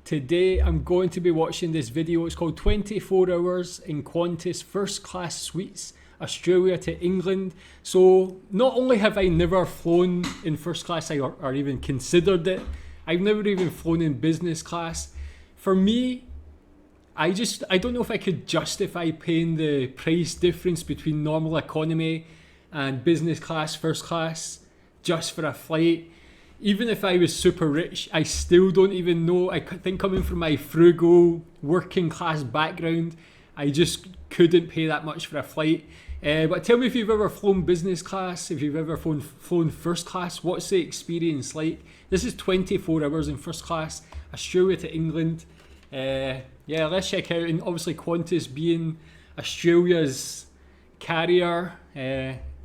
Today I'm going to be watching this video. It's called 24 Hours in Qantas First Class Suites, Australia to England. So not only have I never flown in first class or even considered it, I've never even flown in business class. For me, I don't know if I could justify paying the price difference between normal economy and business class, first class, just for a flight. Even if I was super rich, I still don't even know. I think coming from my frugal working class background, I just couldn't pay that much for a flight. But tell me if you've ever flown business class, if you've ever flown first class, what's the experience like? This is 24 hours in first class, Australia to England. Yeah, let's check out, and obviously Qantas being Australia's carrier,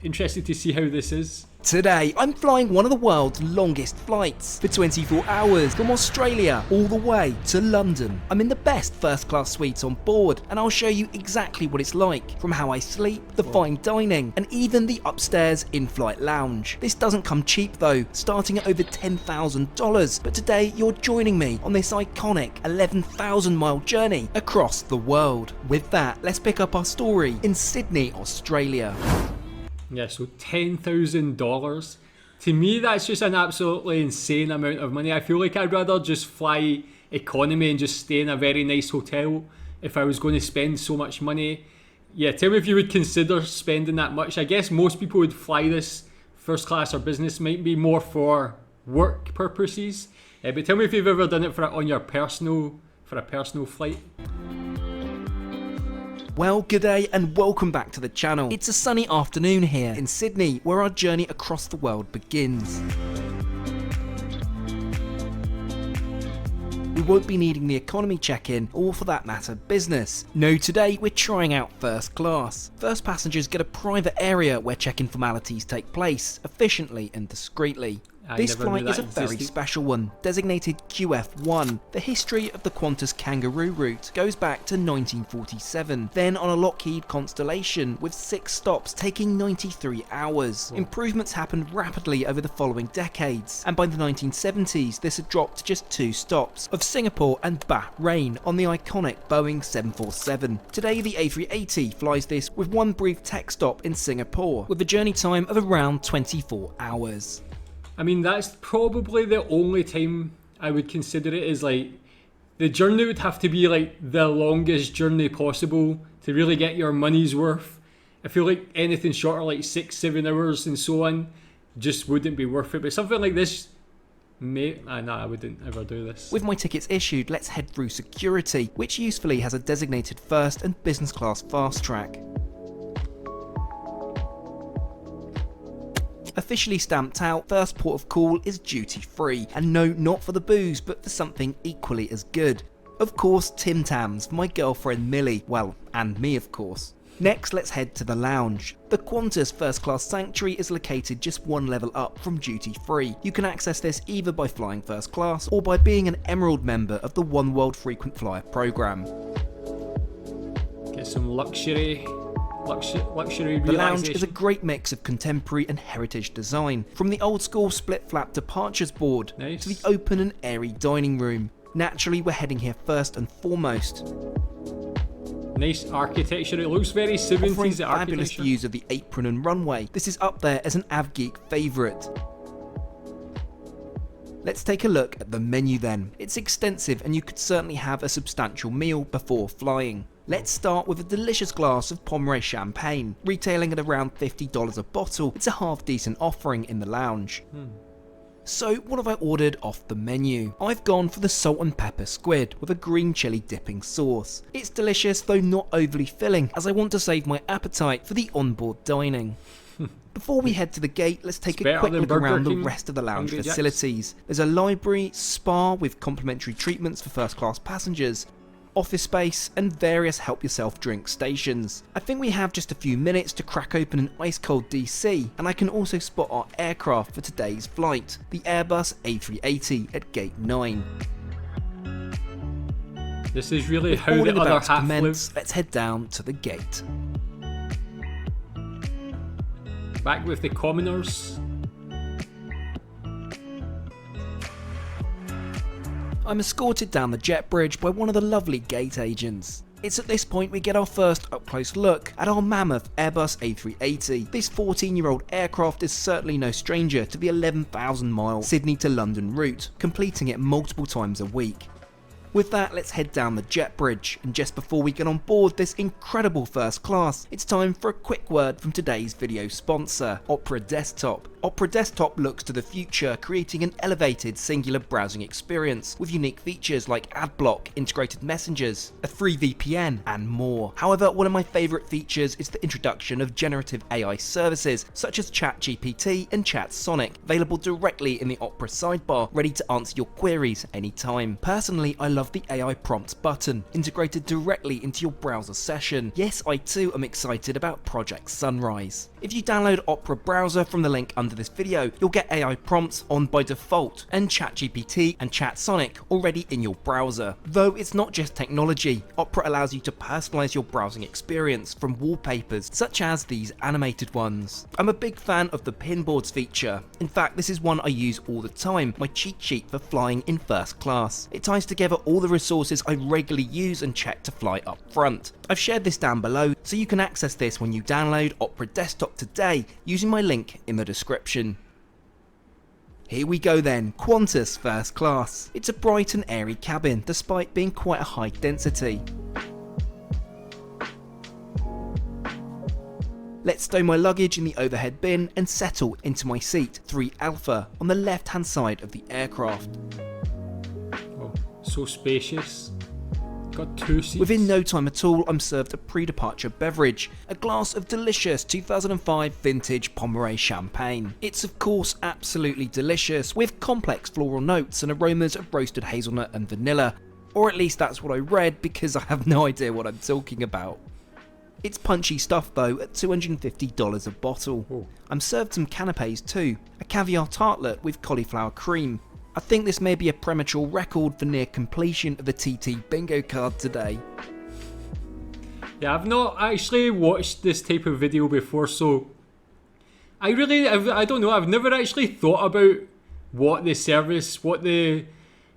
interested to see how this is. Today, I'm flying one of the world's longest flights for 24 hours from Australia all the way to London. I'm in the best first class suites on board, and I'll show you exactly what it's like, from how I sleep, the fine dining, and even the upstairs in-flight lounge. This doesn't come cheap though, starting at over $10,000, but today you're joining me on this iconic 11,000 mile journey across the world. With that, let's pick up our story in Sydney, Australia. Yeah, so $10,000. To me, that's just an absolutely insane amount of money. I feel like I'd rather just fly economy and just stay in a very nice hotel if I was going to spend so much money. Yeah, tell me if you would consider spending that much. I guess most people would fly this first class or business, might be more for work purposes. But tell me if you've ever done it for a personal flight. Well, g'day and welcome back to the channel. It's a sunny afternoon here in Sydney, where our journey across the world begins. We won't be needing the economy check-in, or for that matter, business. No, today we're trying out first class. First passengers get a private area where check-in formalities take place, efficiently and discreetly. This flight is a very special one, designated QF1. The history of the Qantas Kangaroo Route goes back to 1947, then on a Lockheed Constellation, with 6 stops taking 93 hours. Improvements happened rapidly over the following decades, and by the 1970s this had dropped to just 2 stops, of Singapore and Bahrain on the iconic Boeing 747. Today the A380 flies this with one brief tech stop in Singapore, with a journey time of around 24 hours. I mean, that's probably the only time I would consider it is like, the journey would have to be like the longest journey possible to really get your money's worth. I feel like anything shorter, like 6-7 hours and so on, just wouldn't be worth it. But something like this, I wouldn't ever do this. With my tickets issued, let's head through security, which usefully has a designated first and business class fast track. Officially stamped out, first port of call is duty free, and no, not for the booze, but for something equally as good. Of course, Tim Tams for my girlfriend Millie, well, and me of course. Next, let's head to the lounge. The Qantas First Class Sanctuary is located just one level up from duty free. You can access this either by flying first class or by being an Emerald member of the One World Frequent Flyer program. Get some luxury The lounge is a great mix of contemporary and heritage design, from the old school split flap departures board to the open and airy dining room. Naturally, we're heading here first and foremost. Nice architecture, it looks very 70s. Offering fabulous views of the apron and runway. This is up there as an AvGeek favourite. Let's take a look at the menu then. It's extensive and you could certainly have a substantial meal before flying. Let's start with a delicious glass of Pomeray champagne, retailing at around $50 a bottle. It's a half decent offering in the lounge. So what have I ordered off the menu? I've gone for the salt and pepper squid with a green chilli dipping sauce. It's delicious though not overly filling, as I want to save my appetite for the onboard dining. Before we head to the gate, let's take a quick look around the rest of the lounge facilities. There's a library, spa with complimentary treatments for first class passengers, office space, and various help yourself drink stations. I think we have just a few minutes to crack open an ice cold DC, and I can also spot our aircraft for today's flight, the Airbus A380 at gate 9. This is really how the other half lives. Let's head down to the gate. Back with the commoners. I'm escorted down the jet bridge by one of the lovely gate agents. It's at this point we get our first up-close look at our mammoth Airbus A380. This 14-year-old aircraft is certainly no stranger to the 11,000-mile Sydney to London route, completing it multiple times a week. With that, let's head down the jet bridge, and just before we get on board this incredible first class, it's time for a quick word from today's video sponsor, Opera Desktop. Opera Desktop looks to the future, creating an elevated singular browsing experience with unique features like adblock, integrated messengers, a free VPN, and more. However, one of my favourite features is the introduction of generative AI services such as ChatGPT and ChatSonic, available directly in the Opera sidebar, ready to answer your queries anytime. Personally, I love the AI prompts button, integrated directly into your browser session. Yes, I too am excited about Project Sunrise. If you download Opera Browser from the link under this video, you'll get AI prompts on by default, and ChatGPT and ChatSonic already in your browser. Though it's not just technology, Opera allows you to personalize your browsing experience from wallpapers such as these animated ones. I'm a big fan of the pinboards feature. In fact, this is one I use all the time, my cheat sheet for flying in first class. It ties together all the resources I regularly use and check to fly up front. I've shared this down below, so you can access this when you download Opera Desktop today using my link in the description. Here we go then, Qantas First Class. It's a bright and airy cabin, despite being quite a high density. Let's stow my luggage in the overhead bin and settle into my seat 3 Alpha on the left hand side of the aircraft. Oh, so spacious. Got 2 seats. Within no time at all, I'm served a pre-departure beverage, a glass of delicious 2005 vintage Pomeray champagne. It's of course absolutely delicious, with complex floral notes and aromas of roasted hazelnut and vanilla, or at least that's what I read because I have no idea what I'm talking about. It's punchy stuff though, at $250 a bottle. Oh. I'm served some canapes too, a caviar tartlet with cauliflower cream. I think this may be a premature record for near completion of the TT bingo card today. Yeah, I've not actually watched this type of video before, so I don't know, I've never actually thought about what the service, what the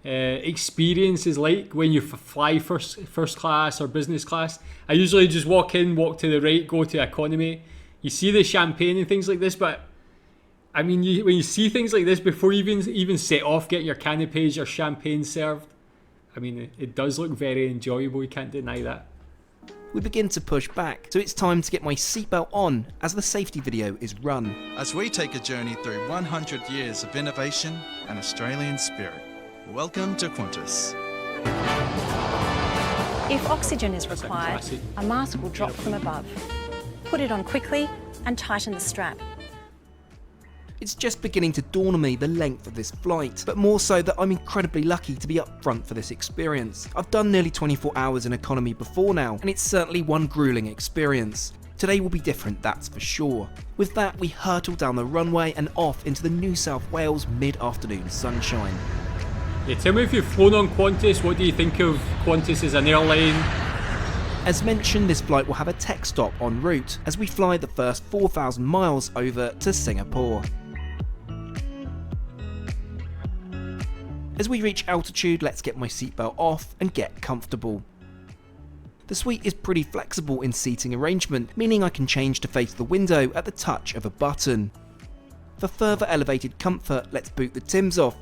experience is like when you fly first class or business class. I usually just walk in, walk to the right, go to economy. You see the champagne and things like this, but I mean, when you see things like this before you even set off getting your canapes or champagne served, I mean, it does look very enjoyable, you can't deny that. We begin to push back, so it's time to get my seatbelt on as the safety video is run. As we take a journey through 100 years of innovation and Australian spirit. Welcome to Qantas. If oxygen is required, a mask will drop from above. Put it on quickly and tighten the strap. It's just beginning to dawn on me the length of this flight, but more so that I'm incredibly lucky to be up front for this experience. I've done nearly 24 hours in economy before now, and it's certainly one grueling experience. Today will be different, that's for sure. With that, we hurtle down the runway and off into the New South Wales mid-afternoon sunshine. Yeah, tell me if you've flown on Qantas, what do you think of Qantas as an airline? As mentioned, this flight will have a tech stop en route as we fly the first 4,000 miles over to Singapore. As we reach altitude, let's get my seatbelt off and get comfortable. The suite is pretty flexible in seating arrangement, meaning I can change to face the window at the touch of a button. For further elevated comfort, let's boot the Timbs off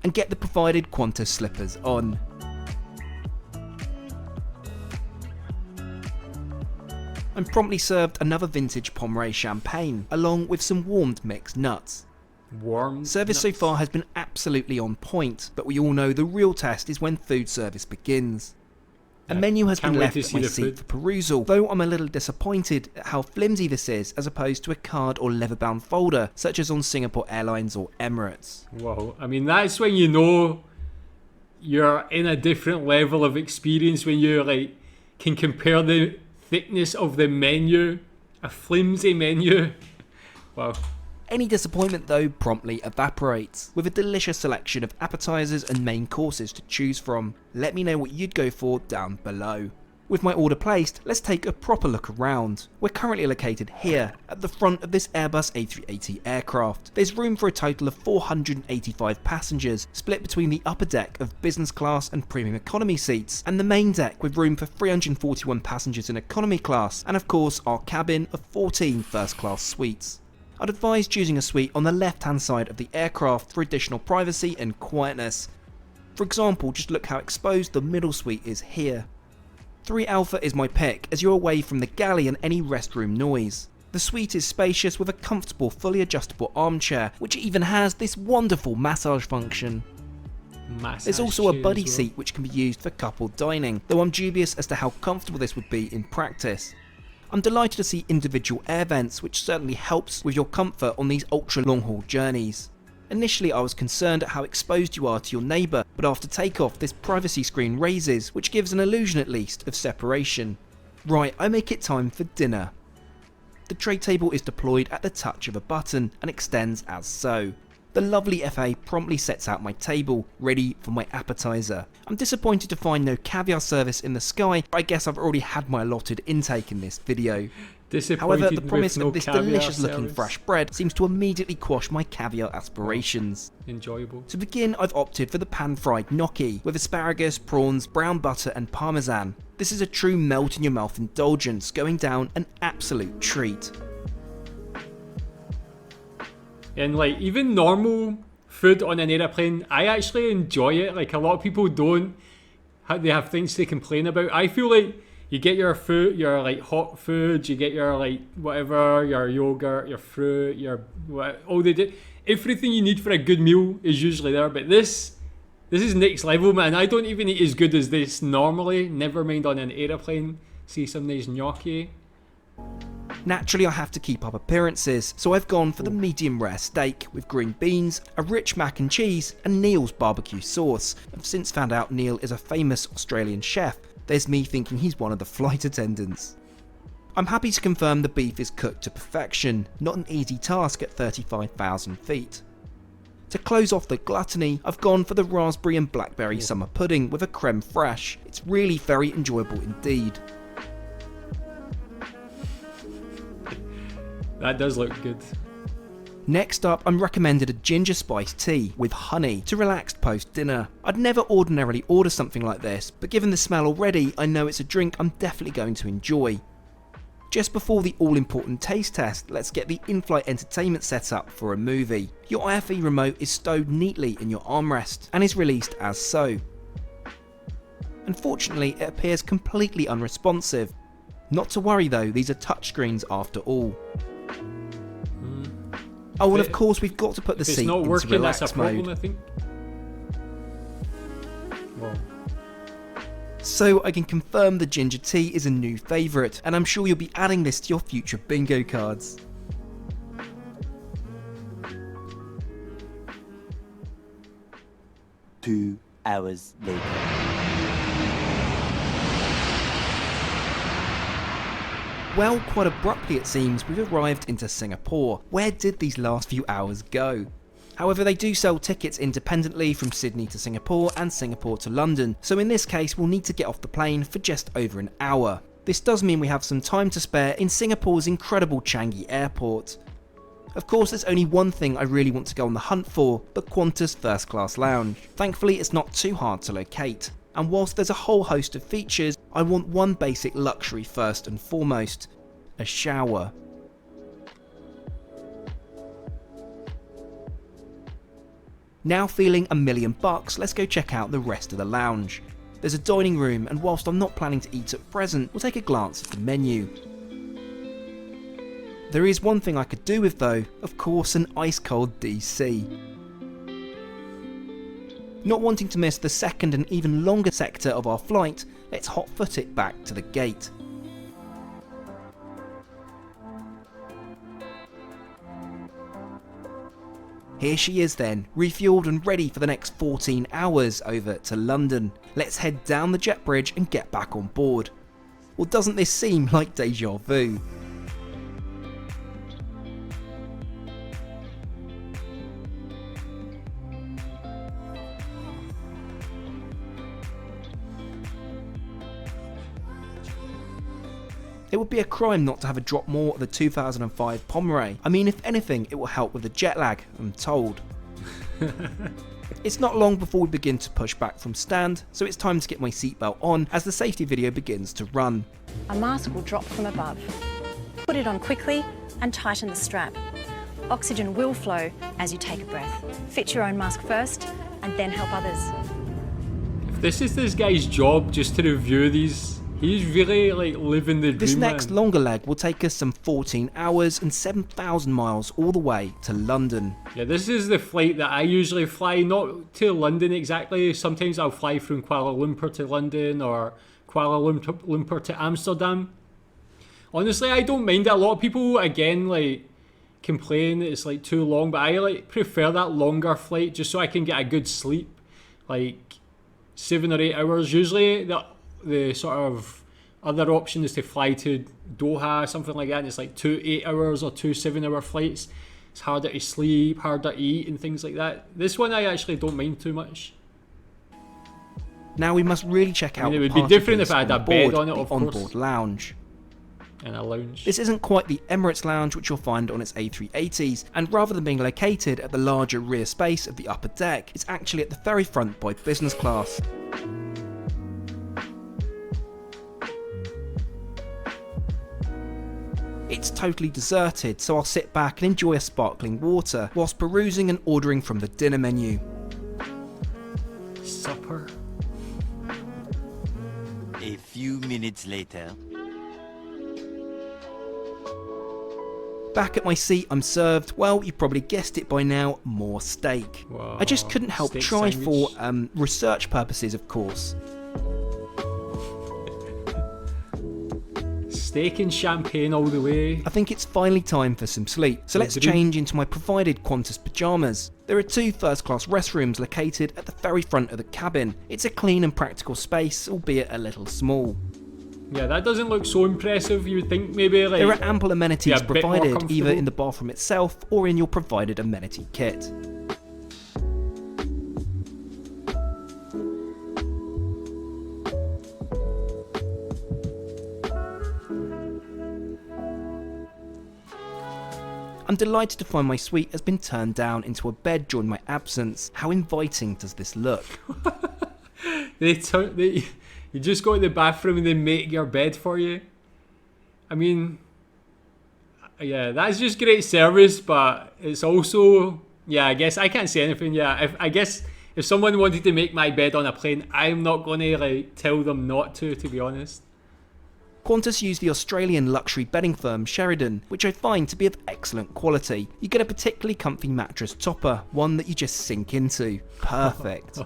and get the provided Qantas slippers on. I'm promptly served another vintage Pomeray champagne, along with some warmed mixed nuts. Service so far has been absolutely on point, but we all know the real test is when food service begins. A menu has been left at my seat for perusal, though I'm a little disappointed at how flimsy this is as opposed to a card or leather-bound folder such as on Singapore Airlines or Emirates. Wow, I mean that's when you know you're in a different level of experience, when you can compare the thickness of the menu, a flimsy menu. Wow. Any disappointment though promptly evaporates, with a delicious selection of appetizers and main courses to choose from. Let me know what you'd go for down below. With my order placed, let's take a proper look around. We're currently located here, at the front of this Airbus A380 aircraft. There's room for a total of 485 passengers, split between the upper deck of business class and premium economy seats, and the main deck with room for 341 passengers in economy class, and of course our cabin of 14 first class suites. I'd advise choosing a suite on the left hand side of the aircraft for additional privacy and quietness. For example, just look how exposed the middle suite is here. 3 Alpha is my pick, as you're away from the galley and any restroom noise. The suite is spacious with a comfortable fully adjustable armchair, which even has this wonderful massage function. There's also a buddy seat which can be used for couple dining, though I'm dubious as to how comfortable this would be in practice. I'm delighted to see individual air vents, which certainly helps with your comfort on these ultra long haul journeys. Initially I was concerned at how exposed you are to your neighbour, but after takeoff this privacy screen raises, which gives an illusion at least of separation. Right, I make it time for dinner. The tray table is deployed at the touch of a button and extends as so. The lovely FA promptly sets out my table, ready for my appetizer. I'm disappointed to find no caviar service in the sky, but I guess I've already had my allotted intake in this video. However, the promise of this delicious looking fresh bread seems to immediately quash my caviar aspirations. Enjoyable. To begin, I've opted for the pan-fried gnocchi, with asparagus, prawns, brown butter and parmesan. This is a true melt-in-your-mouth indulgence, going down an absolute treat. And like, even normal food on an aeroplane, I actually enjoy it. Like, a lot of people don't. They have things to complain about. I feel like you get your food, your like hot food, you get your like whatever, your yogurt, your fruit, your what, everything you need for a good meal is usually there. But this is next level, man. I don't even eat as good as this normally, never mind on an aeroplane. See some of these gnocchi. Naturally I have to keep up appearances, so I've gone for the medium rare steak with green beans, a rich mac and cheese and Neil's barbecue sauce. I've since found out Neil is a famous Australian chef. There's me thinking he's one of the flight attendants. I'm happy to confirm the beef is cooked to perfection, not an easy task at 35,000 feet. To close off the gluttony, I've gone for the raspberry and blackberry summer pudding with a creme fraiche. It's really very enjoyable indeed. That does look good. Next up, I'm recommended a ginger spice tea with honey to relax post dinner. I'd never ordinarily order something like this, but given the smell already, I know it's a drink I'm definitely going to enjoy. Just before the all-important taste test, let's get the in-flight entertainment set up for a movie. Your IFE remote is stowed neatly in your armrest and is released as so. Unfortunately, it appears completely unresponsive. Not to worry though, these are touchscreens after all. Oh, and of course we've got to put the seat into relax mode. That's a problem, I think. Well. So I can confirm the ginger tea is a new favourite, and I'm sure you'll be adding this to your future bingo cards. Two hours later. Well, quite abruptly it seems, we've arrived into Singapore. Where did these last few hours go? However, they do sell tickets independently from Sydney to Singapore and Singapore to London, so in this case we'll need to get off the plane for just over an hour. This does mean we have some time to spare in Singapore's incredible Changi airport. Of course, there's only one thing I really want to go on the hunt for, the Qantas first class lounge. Thankfully it's not too hard to locate. And whilst there's a whole host of features, I want one basic luxury first and foremost: a shower. Now feeling $1 million, let's go check out the rest of the lounge. There's a dining room, and whilst I'm not planning to eat at present, we'll take a glance at the menu. There is one thing I could do with though, of course an ice cold DC. Not wanting to miss the second and even longer sector of our flight, let's hot foot it back to the gate. Here she is then, refueled and ready for the next 14 hours over to London. Let's head down the jet bridge and get back on board. Well, doesn't this seem like deja vu? It would be a crime not to have a drop more of the 2005 Pomeray. I mean, if anything, it will help with the jet lag, I'm told. It's not long before we begin to push back from stand, so it's time to get my seatbelt on as the safety video begins to run. A mask will drop from above. Put it on quickly and tighten the strap. Oxygen will flow as you take a breath. Fit your own mask first and then help others. If this is this guy's job, just to review these, he's really like living the dream. This next man. longer leg will take us some 14 hours and 7,000 miles all the way to London. Yeah, this is the flight that I usually fly, not to London exactly. Sometimes I'll fly from Kuala Lumpur to London or Kuala Lumpur to Amsterdam. Honestly, I don't mind it. A lot of people, again, like complain that it's like too long, but I like prefer that longer flight just so I can get a good sleep, like 7 or 8 hours. Usually the sort of other option is to fly to Doha, something like that, and it's like 2 8-hour or 2 7-hour flights. It's harder to sleep, harder to eat and things like that. This one I actually don't mind too much. Now we must really check out it the would be part different of if I had this a bed board, on it, the of course. onboard lounge. And a lounge. This isn't quite the Emirates lounge which you'll find on its A380s, and rather than being located at the larger rear space of the upper deck, it's actually at the very front by business class. It's totally deserted, so I'll sit back and enjoy a sparkling water whilst perusing and ordering from the dinner menu. Supper. A few minutes later. Back at my seat, I'm served, well, you've probably guessed it by now, more steak. Wow, I just couldn't help steak try sandwich. for research purposes, of course. Steak and champagne all the way. I think it's finally time for some sleep, so let's change into my provided Qantas pyjamas. There are 2 first-class restrooms located at the very front of the cabin. It's a clean and practical space, albeit a little small. Yeah, that doesn't look so impressive. You would think maybe like There are ample amenities yeah, a bit more provided, either comfortable. in the bathroom itself or in your provided amenity kit. I'm delighted to find my suite has been turned down into a bed during my absence. How inviting does this look? You just go to the bathroom and they make your bed for you. I mean, yeah, that's just great service, but it's also, yeah, I guess I can't say anything. Yeah, I guess if someone wanted to make my bed on a plane, I'm not going to like tell them not to be honest. Qantas use the Australian luxury bedding firm Sheridan, which I find to be of excellent quality. You get a particularly comfy mattress topper, one that you just sink into. Perfect.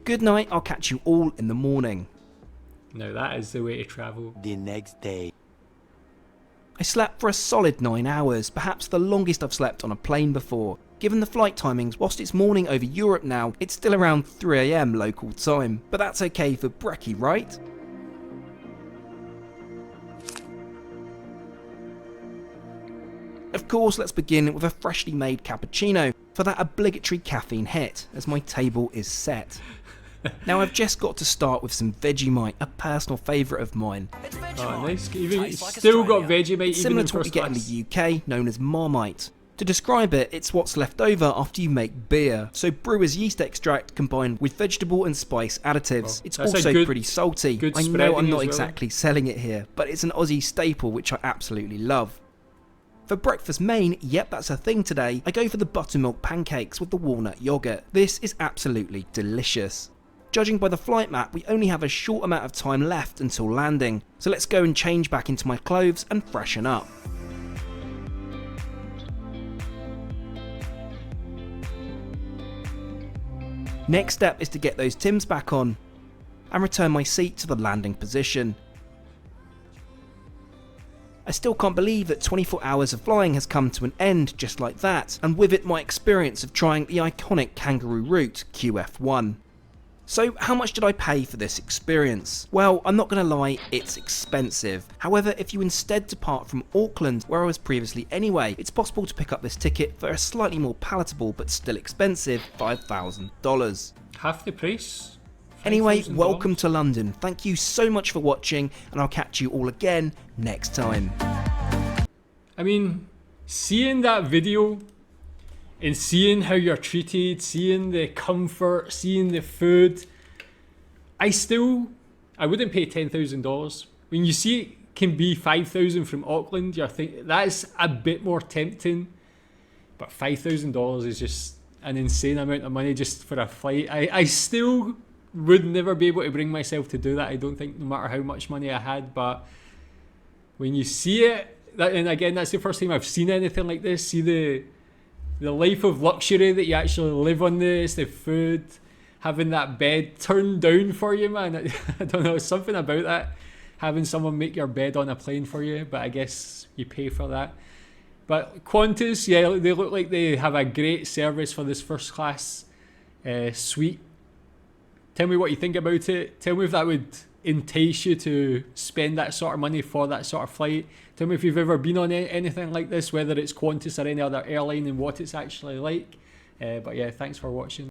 Good night, I'll catch you all in the morning. Now that is the way to travel. The next day. I slept for a solid 9 hours, perhaps the longest I've slept on a plane before. Given the flight timings, whilst it's morning over Europe now, it's still around 3 AM local time. But that's okay for brekkie, right? Of course, let's begin with a freshly made cappuccino for that obligatory caffeine hit, as my table is set. Now I've just got to start with some Vegemite, a personal favourite of mine. Oh, nice. Even still got Vegemite It's even similar in to what first we get in class. the UK, known as Marmite. To describe it, it's what's left over after you make beer. So brewer's yeast extract combined with vegetable and spice additives. Oh, It's that's a also good- pretty salty. good I know spreading I'm as not well. exactly selling it here, but it's an Aussie staple which I absolutely love. For breakfast main, yep, that's a thing today, I go for the buttermilk pancakes with the walnut yogurt. This is absolutely delicious. Judging by the flight map, we only have a short amount of time left until landing, so let's go and change back into my clothes and freshen up. Next step is to get those Tims back on and return my seat to the landing position. I still can't believe that 24 hours of flying has come to an end just like that, and with it my experience of trying the iconic Kangaroo Route QF1. So how much did I pay for this experience? Well, I'm not going to lie, it's expensive. However, if you instead depart from Auckland, where I was previously anyway, it's possible to pick up this ticket for a slightly more palatable but still expensive $5,000. Half the price Anyway, $5,000. welcome to London. Thank you so much for watching, and I'll catch you all again next time. I mean, seeing that video and seeing how you're treated, seeing the comfort, seeing the food, I wouldn't pay $10,000. When you see it can be $5,000 from Auckland, you're thinking that's a bit more tempting. But $5,000 is just an insane amount of money just for a flight. I still would never be able to bring myself to do that. I don't think, no matter how much money I had. But when you see it, and again, that's the first time I've seen anything like this. See the life of luxury that you actually live on this, the food, having that bed turned down for you, man. I don't know, something about that. Having someone make your bed on a plane for you, but I guess you pay for that. But Qantas, yeah, they look like they have a great service for this first class suite. Tell me what you think about it. Tell me if that would entice you to spend that sort of money for that sort of flight. Tell me if you've ever been on anything like this, whether it's Qantas or any other airline, and what it's actually like. But yeah, thanks for watching.